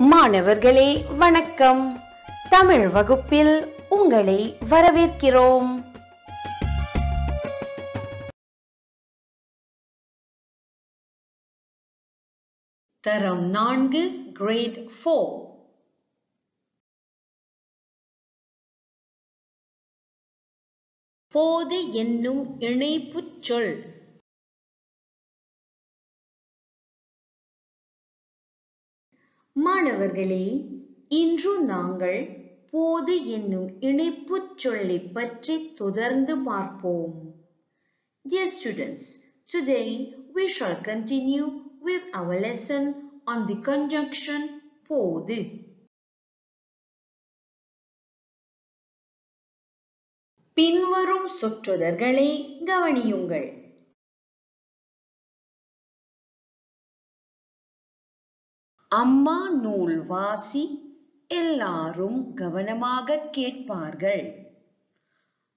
மாணவர்களே வணக்கம். தமிழ் வகுப்பில் உங்களை வரவேற்கிறோம். தரம் 4 கிரேட் 4. போது என்னும் இணைப்புச் சொல். மாணவர்களே, இன்று நாங்கள் போது என்னும் இணைப்புச் சொல்லைப் பற்றி தொடர்ந்து பார்ப்போம். Dear students, today we shall continue with our lesson on the conjunction போது. பின்வரும் சொற்றொடர்களை கவனியுங்கள். அம்மா நூல் வாசி, எல்லாரும் கவனமாக கேட்பார்கள்.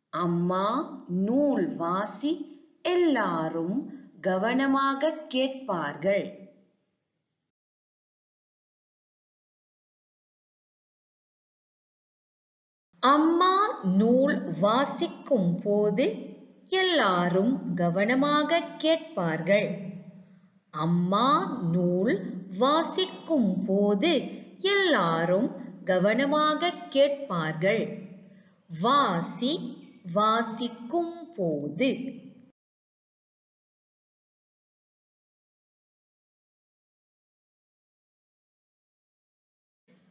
அம்மா நூல் வாசி, எல்லாரும் கவனமாக கேட்பார்கள். அம்மா நூல் வாசிக்கும் போது எல்லாரும் கவனமாக கேட்பார்கள். அம்மா நூல் வாசிக்கும் போது எல்லாரும் கவனமாக கேட்பார்கள். வாசி, வாசிக்கும் போது.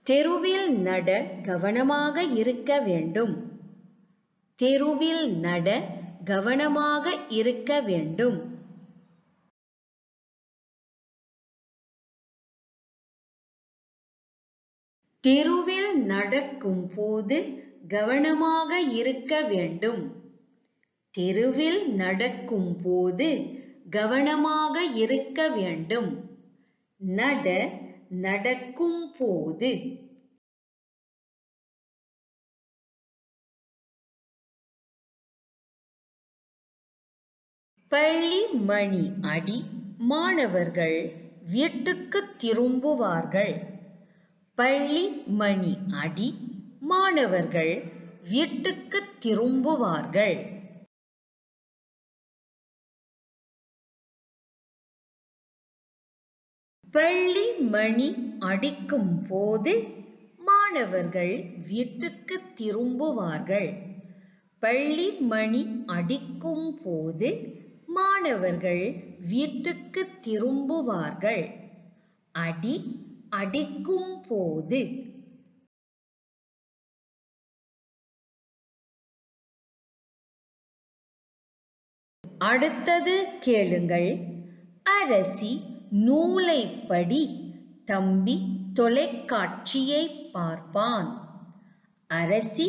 தெருவில் நட கவனமாக இருக்க வேண்டும். தெருவில் நட கவனமாக இருக்க வேண்டும். தெருவில் நடக்கும் போது கவனமாக இருக்க வேண்டும். தெருவில் நடக்கும் போது கவனமாக இருக்க வேண்டும். நட, நடக்கும் போது. பள்ளி மணி அடி, மாணவர்கள் வீட்டுக்கு திரும்புவார்கள். பள்ளி மணி அடி, மாணவர்கள் வீட்டுக்கு திரும்புவார்கள். பள்ளி மணி அடிக்கும் போது மாணவர்கள் வீட்டுக்கு திரும்புவார்கள். பள்ளி மணி அடிக்கும் போது மாணவர்கள் வீட்டுக்கு திரும்புவார்கள். அடி, அடிக்கும் போது. அடுத்தது கேளுங்கள். அரசி நூலை படி, தம்பி தொலைக்காட்சியை பார்ப்பான். அரசி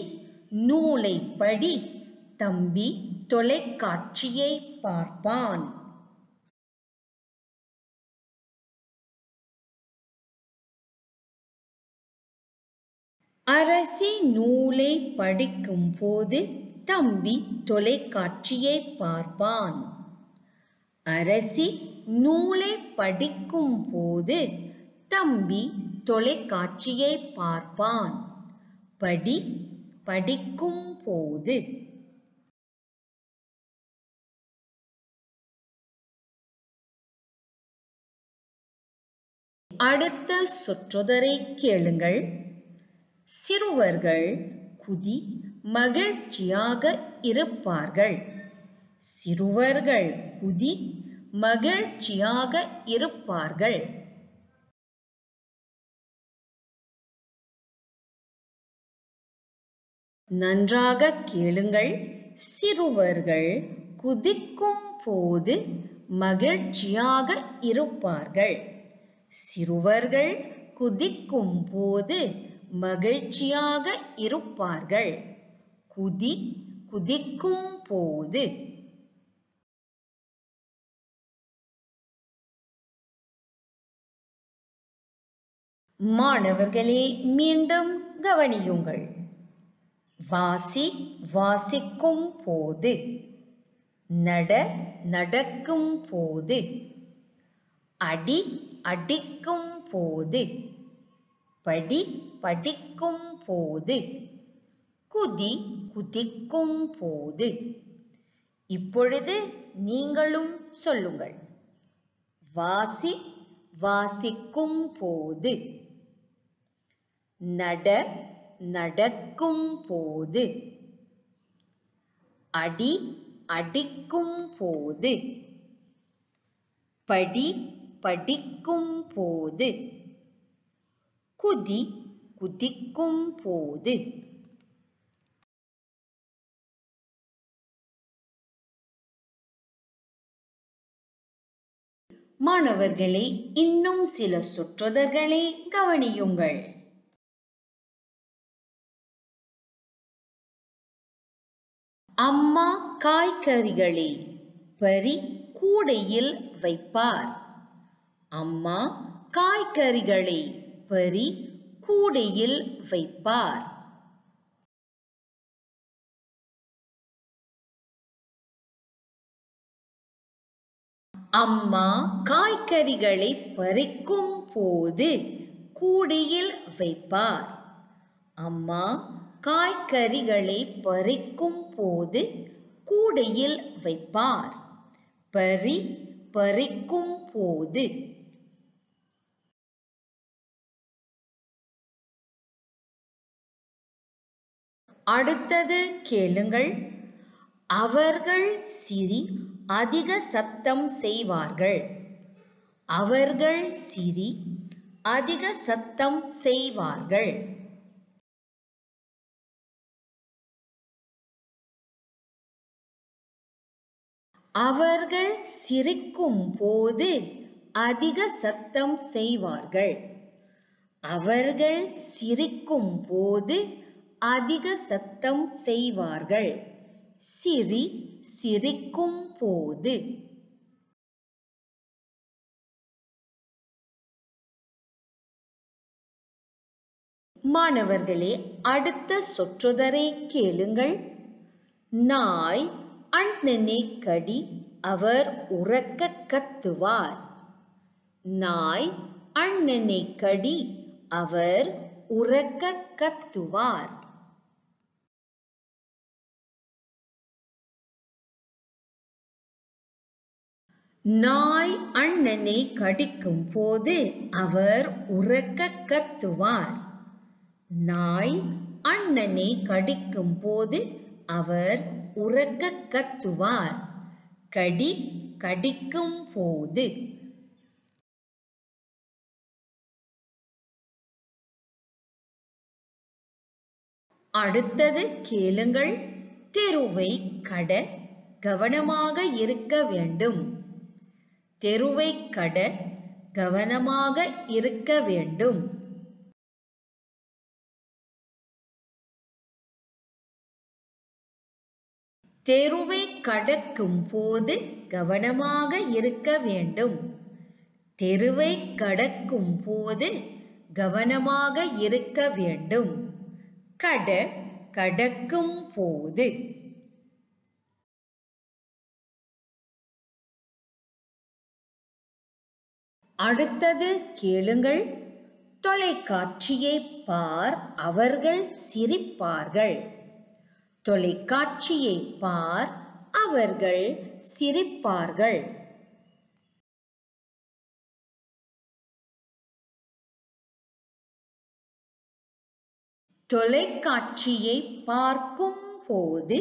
நூலை படி, தம்பி தொலைக்காட்சியை பார்ப்பான். அரசி நூலை படிக்கும் போது தம்பி தொலைக்காட்சியை பார்ப்பான். அரசி நூலை படிக்கும் போது தம்பி தொலைக்காட்சியை பார்ப்பான். படி, படிக்கும் போது. அடுத்த சொற்றொடரை கேளுங்கள். சிறுவர்கள் குதி மகிழ்ச்சியாக இருப்பார்கள். சிறுவர்கள் குதி மகிழ்ச்சியாக இருப்பார்கள். நன்றாக கேளுங்கள். சிறுவர்கள் குதிக்கும் போது மகிழ்ச்சியாக இருப்பார்கள். சிறுவர்கள் குதிக்கும் போது மகிழ்ச்சியாக இருப்பார்கள். குதி, குதிக்கும் போது. மாணவர்களே, மீண்டும் கவனியுங்கள். வாசி, வாசிக்கும் போது. நட, நடக்கும் போது. அடி, அடிக்கும் போது. படி படிக்கும் போது, குதி குதிக்கும் போது. இப்பொழுது நீங்களும் சொல்லுங்கள். வாசி வாசிக்கும் போது, நட நடக்கும் போது, அடி அடிக்கும் போது, படி படிக்கும் போது, குதி குதிக்கும் போது. மாணவர்களே, இன்னும் சில சொற்றொடர்களை கவனியுங்கள். அம்மா காய்கறிகளை பறி கூடையில் வைப்பார். அம்மா காய்கறிகளை பறி கூடையில் வைப்பார். அம்மா காய்கறிகளை பறிக்கும் போது கூடையில் வைப்பார். அம்மா காய்கறிகளை பறிக்கும் போது கூடையில் வைப்பார். பறி பறிக்கும் போது. அடுத்தது கேளுங்கள். அவர்கள் சிரி அதிக சத்தம் செய்வார்கள். அவர்கள் சிரி அதிக சத்தம் செய்வார்கள். அவர்கள் சிரிக்கும் போது அதிக சத்தம் செய்வார்கள். அவர்கள் சிரிக்கும் போது அதிக சத்தம் செய்வார்கள். சிரி சிரிக்கும் போது. மாணவர்களே, அடுத்த சொற்றொடரை கேளுங்கள். நாய் அண்ணனை கடி அவர் உரக்க கத்துவார். நாய் அண்ணனை கடி அவர் உரக்க கத்துவார். நாய் அண்ணனை கடிக்கும் போது அவர் உரக்க கத்துவார். நாய் அண்ணனை கடிக்கும் போது அவர் உரக்க கத்துவார். கடி கடிக்கும் போது. அடுத்தது கேளுங்கள். தெருவை கட கவனமாக இருக்க வேண்டும். தெருவை கட கவனமாக இருக்க வேண்டும். தெருவை கடக்கும் போது கவனமாக இருக்க வேண்டும். தெருவை கடக்கும் போது கவனமாக இருக்க வேண்டும். கட கடக்கும் போது. அடுத்தது கேளுங்கள். தொலைக்காட்சியை பார் அவர்கள் சிரிப்பார்கள். தொலைக்காட்சியை பார் அவர்கள் சிரிப்பார்கள். தொலைக்காட்சியை பார்க்கும் போது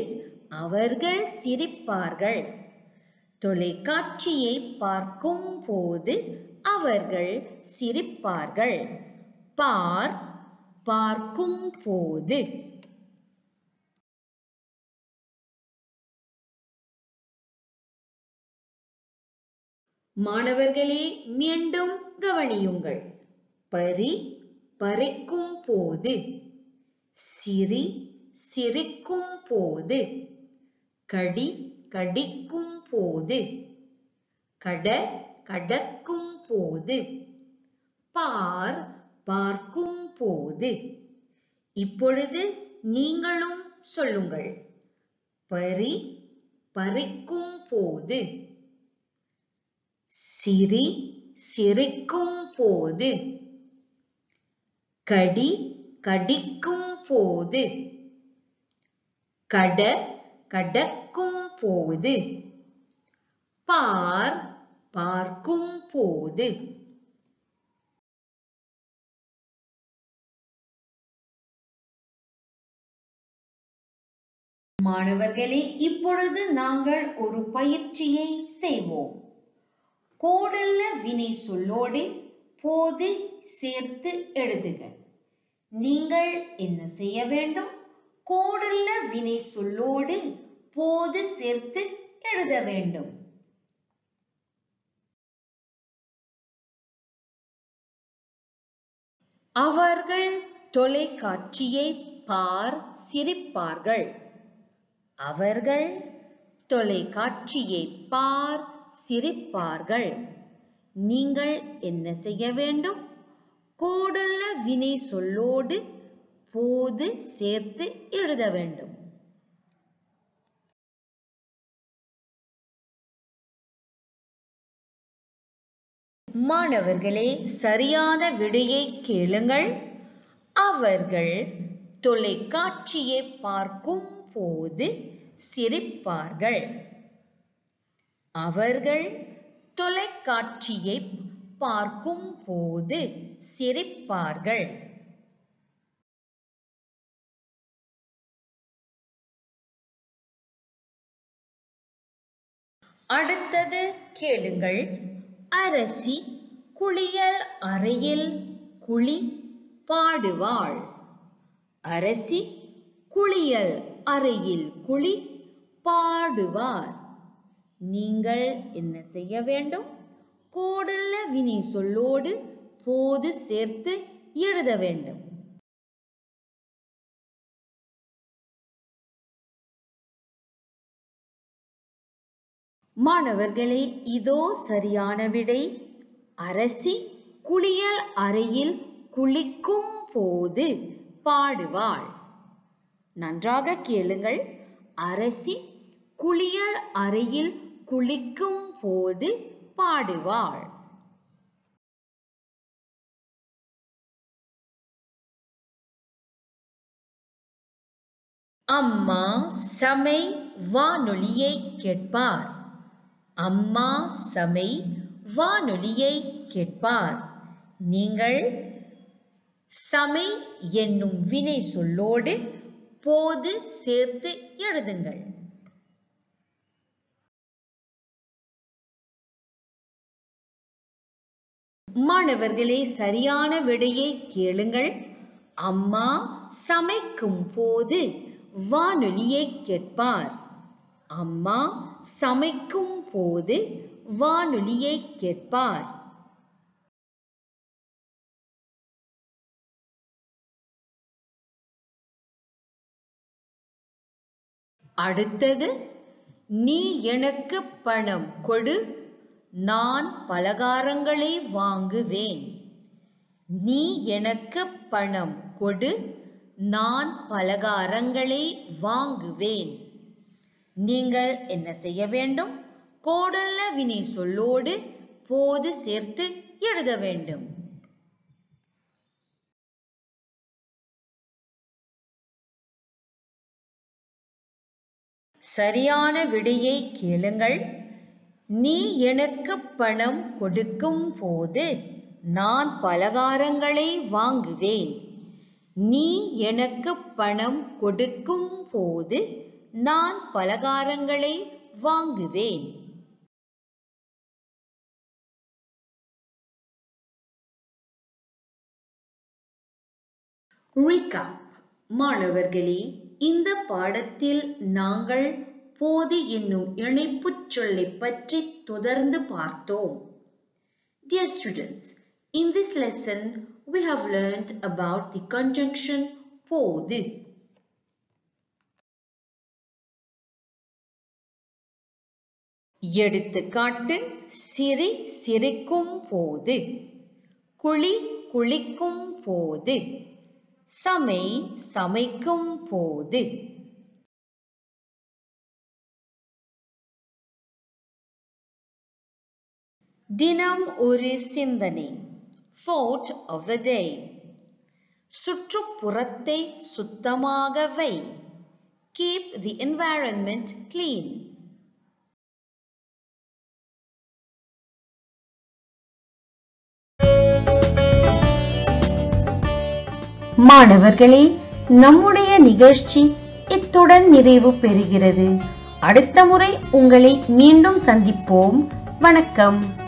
அவர்கள் சிரிப்பார்கள். தொலைக்காட்சியை பார்க்கும் போது அவர்கள் சிரிப்பார்கள். பார் பார்க்கும் போது. மாணவர்களே, மீண்டும் கவனியுங்கள். பறி பறிக்கும் போது, சிரி சிரிக்கும் போது, கடி கடிக்கும் போது, கட கடக்கும் போது, பார் பார்க்கும் போது. இப்பொழுது நீங்களும் சொல்லுங்கள். பறி பறிக்கும் போது, சிரி சிரிக்கும் போது, கடி கடிக்கும் போது, கட கடக்கும் போது, பார் பார்க்கும் போது. மாணவர்களே, இப்பொழுது நாங்கள் ஒரு பயிற்சியை செய்வோம். கோடல்ல வினை சொல்லோடு போது சேர்த்து எழுதுக. நீங்கள் என்ன செய்ய வேண்டும்? கோடல்ல வினை சொல்லோடு போது சேர்த்து எழுத வேண்டும். அவர்கள் தொலைக்காட்சியை பார் சிரிப்பார்கள். அவர்கள் தொலைக்காட்சியை பார் சிரிப்பார்கள். நீங்கள் என்ன செய்ய வேண்டும்? கோடல்ல வினை சொல்லோடு போது சேர்த்து எழுத வேண்டும். மாணவர்களே, சரியான விடையை கேளுங்கள். அவர்கள் தொலைக்காட்சியை பார்க்கும் போது சிரிப்பார்கள். அவர்கள் தொலைக்காட்சியை பார்க்கும் போது சிரிப்பார்கள். அடுத்தது கேளுங்கள். அரசி குளியல் அறையில் குளி பாடுவாள். அரசி குளியல் அறையில் குளி பாடுவார். நீங்கள் என்ன செய்ய வேண்டும்? கோடல்ல வினை சொல்லோடு போது சேர்த்து எழுத வேண்டும். மாணவர்களே, இதோ சரியான விடை. அரசி குளியல் அறையில் குளிக்கும் போது பாடுவாள். நன்றாக கேளுங்கள். அரசி குளியல் அறையில் குளிக்கும் போது பாடுவாள். அம்மா சமை வானொலியை கேட்பார். அம்மா சமை வானொலியை கேட்பார். நீங்கள் சமை என்னும் வினை சொல்லோடு போது சேர்த்து எழுதுங்கள். மாணவர்களே, சரியான விடையை கேளுங்கள். அம்மா சமைக்கும் போது வானொலியை கேட்பார். அம்மா சமைக்கும் போது வானொலியை கேட்பார். அடுத்தது, நீ எனக்கு பணம் கொடு, நான் பலகாரங்களை வாங்குவேன். நீ எனக்கு பணம் கொடு, நான் பலகாரங்களை வாங்குவேன். நீங்கள் என்ன செய்ய வேண்டும்? கோடல்ல வினை சொல்லோடு போது சேர்த்து எழுத வேண்டும். சரியான விடையை கேளுங்கள். நீ எனக்கு பணம் கொடுக்கும் போது நான் பலகாரங்களை வாங்குவேன். நீ எனக்கு பணம் கொடுக்கும் போது நான் பலகாரங்களை வாங்குவேன். Recap. மாணவர்களே, இந்த பாடத்தில் நாங்கள் போது என்னும் இணைப்புச் சொல்லைப் பற்றி தொடர்ந்து பார்த்தோம். Dear students, in this lesson we have learned about the conjunction போது. எடுத்துக்காட்டு: சிரி சிரிக்கும் போது, குளி குளிக்கும் போது, சமை சமைக்கும் போது. தினம் ஒரு சிந்தனை. Thought of the day. சுற்றுப்புறத்தை சுத்தமாக வை. Keep the environment clean. மாணவர்களே, நம்முடைய நிகழ்ச்சி இத்துடன் நிறைவு பெறுகிறது. அடுத்த முறை உங்களை மீண்டும் சந்திப்போம். வணக்கம்.